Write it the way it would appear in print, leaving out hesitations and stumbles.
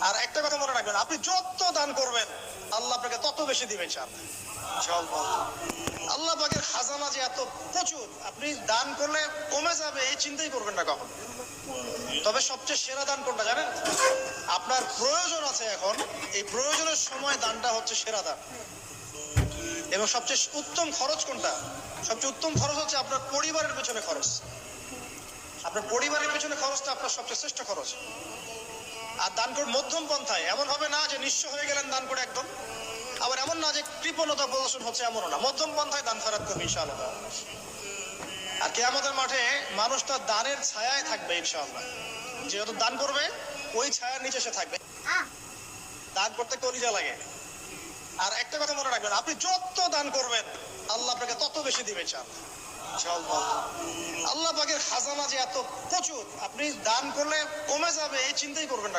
আর একটা কথা মনে রাখবেন, আপনি যত দান করবেন আল্লাহ আপনাকে তত বেশি দিবেন। ইনশাআল্লাহ আল্লাহ পাকের খাজানা যে এত প্রচুর, আপনি দান করলে কমে যাবে এই চিন্তাই করবেন না কখন। তবে সবচেয়ে সেরা দান কোনটা জানেন? আপনার প্রয়োজন আছে এখন, এই প্রয়োজনের সময় দানটা হচ্ছে সেরা দান। এবং সবচেয়ে উত্তম খরচ কোনটা? সবচেয়ে উত্তম খরচ হচ্ছে আপনার পরিবারের পেছনে খরচ। আপনার পরিবারের পেছনে খরচটা আপনার সবচেয়ে শ্রেষ্ঠ খরচ। আর দান করে মধ্যম পন্থায়, এমন হবে না যে নিঃস্ব হয়ে গেলেন দান করে একদম, আবার এমন না যে কৃপণতা প্রদর্শন হচ্ছে, এমনও না। মধ্যম পন্থায় দান ফেরত করবে ইনশাআল্লাহ। আর কিয়ামতের মাঠে মানুষ তার দানের ছায়ায় থাকবে ইনশাআল্লাহ। যেহেতু দান করবে ওই ছায়ার নিচে সে থাকবে। দান করতে কলিজা লাগে। আর একটা কথা মনে রাখবেন, আপনি যত দান করবেন আল্লাহ আপনাকে তত বেশি দিবে ইনশাআল্লাহ। আল্লাহ পাকের খাজানা যে এত প্রচুর, আপনি দান করলে কমে যাবে এই চিন্তাই করবেন না।